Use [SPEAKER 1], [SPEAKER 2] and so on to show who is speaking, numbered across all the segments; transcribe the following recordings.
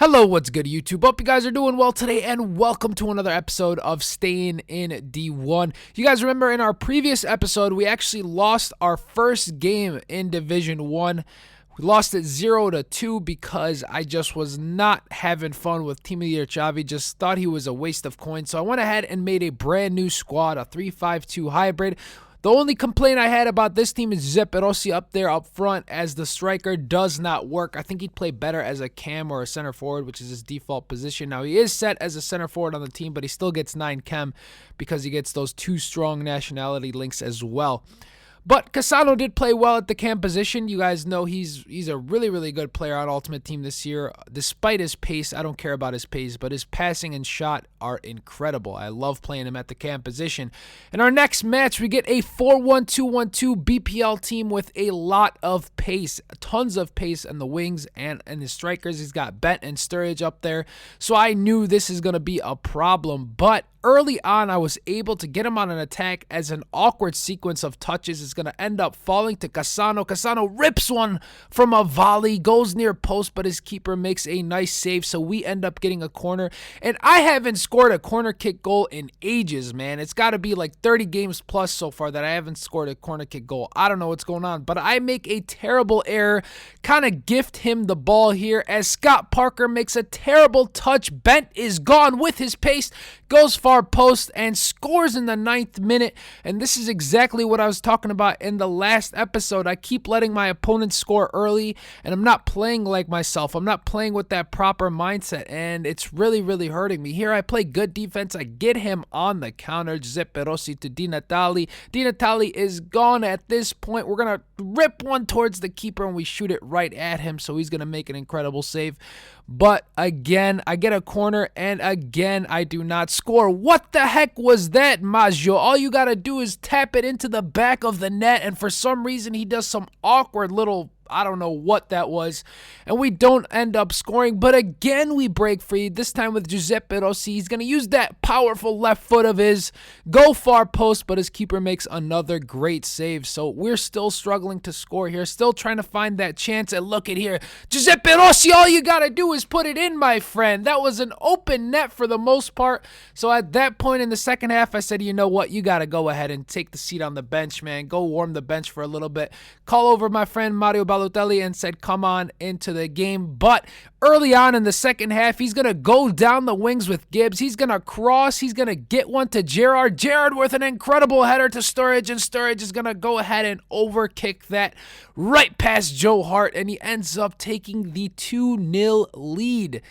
[SPEAKER 1] Hello, what's good, YouTube? Hope you guys are doing well today, and welcome to another episode of Stayin in D1. You guys remember in our previous episode, we actually lost our first game in Division 1. We lost it 0-2 because I just was not having fun with Team of the Year Xavi. Just thought he was a waste of coins. So I went ahead and made a brand new squad, a 3-5-2 hybrid. The only complaint I had about this team is ep90 up there up front as the striker does not work. I think he'd play better as a cam or a center forward, which is his default position. Now, he is set as a center forward on the team, but he still gets 9 chem because he gets those 2 strong nationality links as well. But Cassano did play well at the cam position. You guys know he's a really good player on Ultimate Team this year. Despite his pace, I don't care about his pace, but his passing and shot are incredible. I love playing him at the cam position. In our next match, we get a 4-1-2-1-2 BPL team with a lot of pace, tons of pace in the wings and in his strikers. He's got Bent and Sturridge up there, so I knew this is going to be a problem, but early on, I was able to get him on an attack as an awkward sequence of touches is going to end up falling to Cassano. Cassano rips one from a volley, goes near post, but his keeper makes a nice save, so we end up getting a corner. And I haven't scored a corner kick goal in ages, man. It's got to be like 30 games plus so far that I haven't scored a corner kick goal. I don't know what's going on, but I make a terrible error, kind of gift him the ball here as Scott Parker makes a terrible touch. Bent is gone with his pace, goes far post and scores in the 9th minute. And this is exactly what I was talking about in the last episode. I keep letting my opponents score early, and I'm not playing like myself. I'm not playing with that proper mindset, and it's really hurting me. Here I play good defense. I get him on the counter. ep90 to Di Natale. Di Natale is gone at this point. We're going to rip one towards the keeper, and we shoot it right at him, so he's going to make an incredible save. But again, I get a corner, and again, I do not score. What the heck was that, Maggio? All you got to do is tap it into the back of the net, and for some reason, he does some awkward little, I don't know what that was, and we don't end up scoring. But again, we break free, this time with Giuseppe Rossi. He's going to use that powerful left foot of his, go far post, but his keeper makes another great save. So we're still struggling to score here, still trying to find that chance. And look at here, Giuseppe Rossi, all you got to do is put it in, my friend. That was an open net for the most part. So at that point in the second half, I said, you know what, you got to go ahead and take the seat on the bench, man. Go warm the bench for a little bit. Call over my friend Mario Balotelli and said, come on into the game. But early on in the second half, he's going to go down the wings with Gibbs. He's going to cross. He's going to get one to Gerrard. Gerrard with an incredible header to Sturridge, and Sturridge is going to go ahead and overkick that right past Joe Hart, and he ends up taking the 2-0 lead.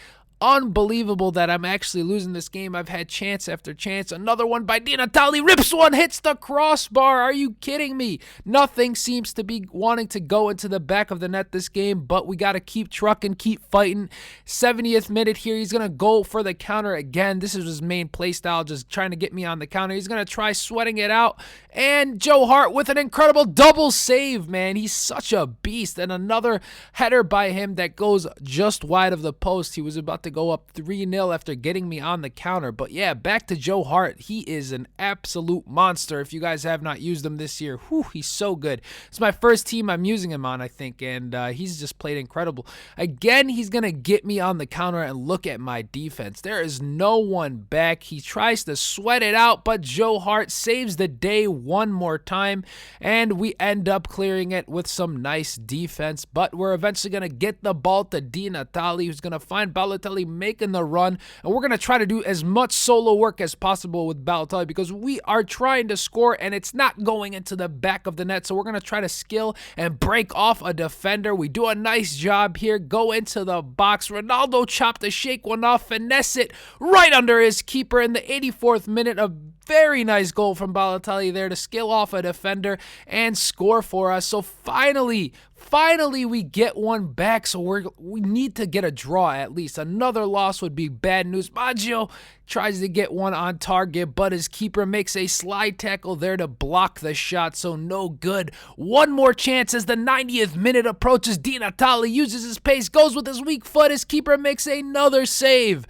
[SPEAKER 1] Unbelievable that I'm actually losing this game. I've had chance after chance. Another one by Di Natale. Rips one, hits the crossbar. Are you kidding me? Nothing seems to be wanting to go into the back of the net this game, but we got to keep trucking, keep fighting. 70th minute here. He's going to go for the counter again. This is his main play style, just trying to get me on the counter. He's going to try sweating it out. And Joe Hart with an incredible double save, man. He's such a beast. And another header by him that goes just wide of the post. He was about to go up 3-0 after getting me on the counter. But yeah, back to Joe Hart. He is an absolute monster. If you guys have not used him this year, whew, he's so good. It's my first team I'm using him on, I think, and he's just played incredible. Again, he's going to get me on the counter, and look at my defense. There is no one back. He tries to sweat it out, but Joe Hart saves the day one more time, and we end up clearing it with some nice defense. But we're eventually going to get the ball to Di Natale, who's going to find Balotelli making the run, and we're going to try to do as much solo work as possible with Balotelli because we are trying to score and it's not going into the back of the net. So we're going to try to skill and break off a defender. We do a nice job here, go into the box. Ronaldo chopped the shake one off, finesse it right under his keeper in the 84th minute. A very nice goal from Balotelli there to skill off a defender and score for us. So finally we get one back, so we need to get a draw at least. Another loss would be bad news. Maggio tries to get one on target, but his keeper makes a slide tackle there to block the shot, so no good. One more chance as the 90th minute approaches. Di Natale uses his pace, goes with his weak foot. His keeper makes another save.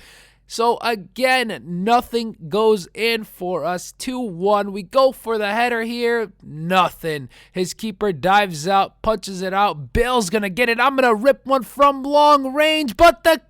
[SPEAKER 1] So again, nothing goes in for us. 2-1. We go for the header here. Nothing. His keeper dives out, punches it out. Bale's going to get it. I'm going to rip one from long range, but the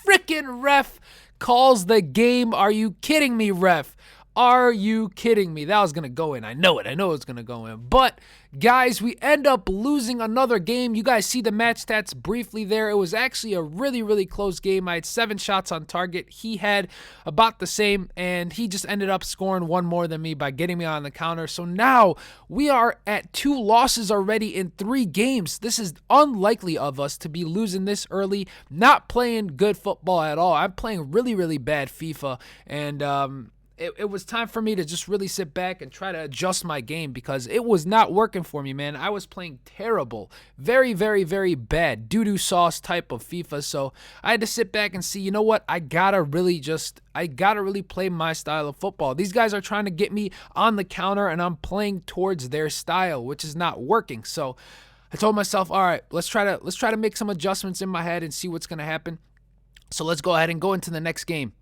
[SPEAKER 1] freaking ref calls the game. Are you kidding me, ref? Are you kidding me? That was going to go in. I know it. I know it's going to go in. But, guys, we end up losing another game. You guys see the match stats briefly there. It was actually a really, really close game. I had 7 shots on target. He had about the same, and he just ended up scoring one more than me by getting me on the counter. So now we are at 2 losses already in 3 games. This is unlikely of us to be losing this early, not playing good football at all. I'm playing really, really bad FIFA, and it was time for me to just really sit back and try to adjust my game because it was not working for me, man. I was playing terrible. Very, very, very bad. Doo-doo sauce type of FIFA. So I had to sit back and see, you know what? I gotta really play my style of football. These guys are trying to get me on the counter and I'm playing towards their style, which is not working. So I told myself, all right, let's try to make some adjustments in my head and see what's gonna happen. So let's go ahead and go into the next game.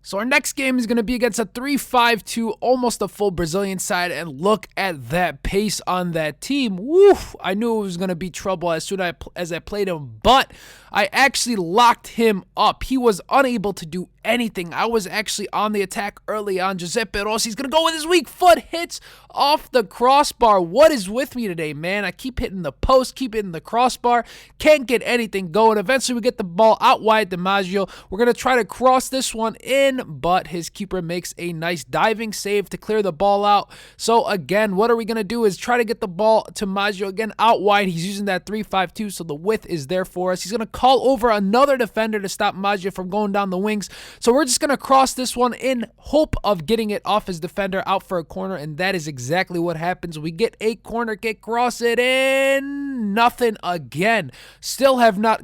[SPEAKER 1] So our next game is going to be against a 3-5-2, almost a full Brazilian side, and look at that pace on that team. Woo! I knew it was going to be trouble as soon as I played him, but I actually locked him up. He was unable to do anything. I was actually on the attack early on. Giuseppe Rossi's going to go with his weak foot, hits off the crossbar. What is with me today, man? I keep hitting the post, keep hitting the crossbar, can't get anything going. Eventually, we get the ball out wide to Maggio. We're going to try to cross this one in, but his keeper makes a nice diving save to clear the ball out. So again, what are we going to do is try to get the ball to Maggio again out wide. He's using that 3-5-2, so the width is there for us. He's going to call over another defender to stop Maggio from going down the wings. So we're just going to cross this one in hope of getting it off his defender out for a corner, and that is exactly what happens. We get a corner kick, cross it in, nothing again. Still have not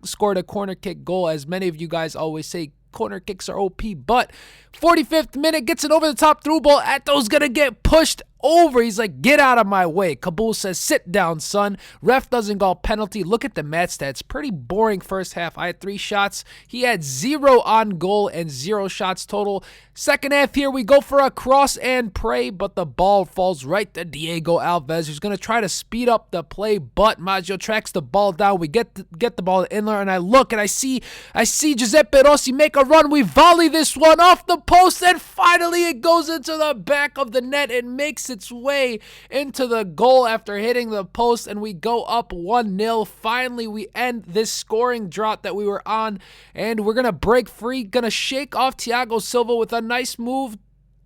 [SPEAKER 1] scored a corner kick goal, as many of you guys always say. Corner kicks are OP, but 45th minute gets it over the top through ball. Eto's gonna get pushed over. He's like, get out of my way. Kabul says, sit down, son. Ref doesn't call penalty. Look at the match stats. Pretty boring first half. I had 3 shots. He had 0 on goal and 0 shots total. Second half here, we go for a cross and pray, but the ball falls right to Diego Alves, who's going to try to speed up the play, but Maggio tracks the ball down. We get the ball to Inler, and I look, and I see Giuseppe Rossi make a run. We volley this one off the post, and finally it goes into the back of the net and makes its way into the goal after hitting the post, and we go up 1-0. Finally, we end this scoring drought that we were on, and we're going to break free, going to shake off Thiago Silva with a nice move.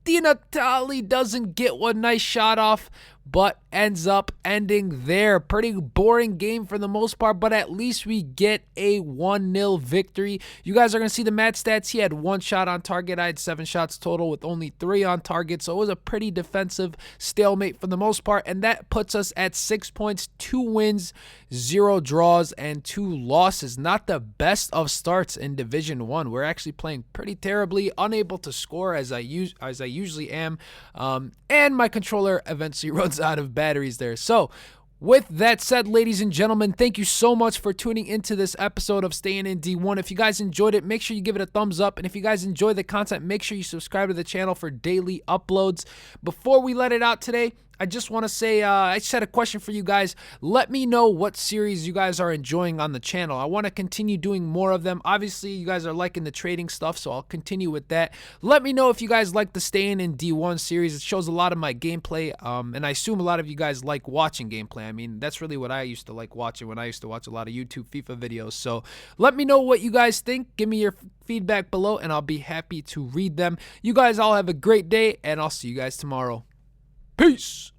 [SPEAKER 1] Di Natale doesn't get one nice shot off, but ends up ending there. Pretty boring game for the most part, but at least we get a 1-0 victory. You guys are going to see the match stats. He had 1 shot on target. I had 7 shots total with only 3 on target, so it was a pretty defensive stalemate for the most part, and that puts us at 6 points, 2 wins, 0 draws, and 2 losses. Not the best of starts in Division 1. We're actually playing pretty terribly, unable to score as I usually am, and my controller eventually runs out of batteries there. So with that said, ladies and gentlemen, thank you so much for tuning into this episode of Staying in D1. If you guys enjoyed it, make sure you give it a thumbs up. And if you guys enjoy the content, make sure you subscribe to the channel for daily uploads. Before we let it out today, I just want to say, I just had a question for you guys. Let me know what series you guys are enjoying on the channel. I want to continue doing more of them. Obviously, you guys are liking the trading stuff, so I'll continue with that. Let me know if you guys like the Staying in D1 series. It shows a lot of my gameplay, and I assume a lot of you guys like watching gameplay. I mean, that's really what I used to like watching when I used to watch a lot of YouTube FIFA videos. So let me know what you guys think. Give me your feedback below, and I'll be happy to read them. You guys all have a great day, and I'll see you guys tomorrow. Peace!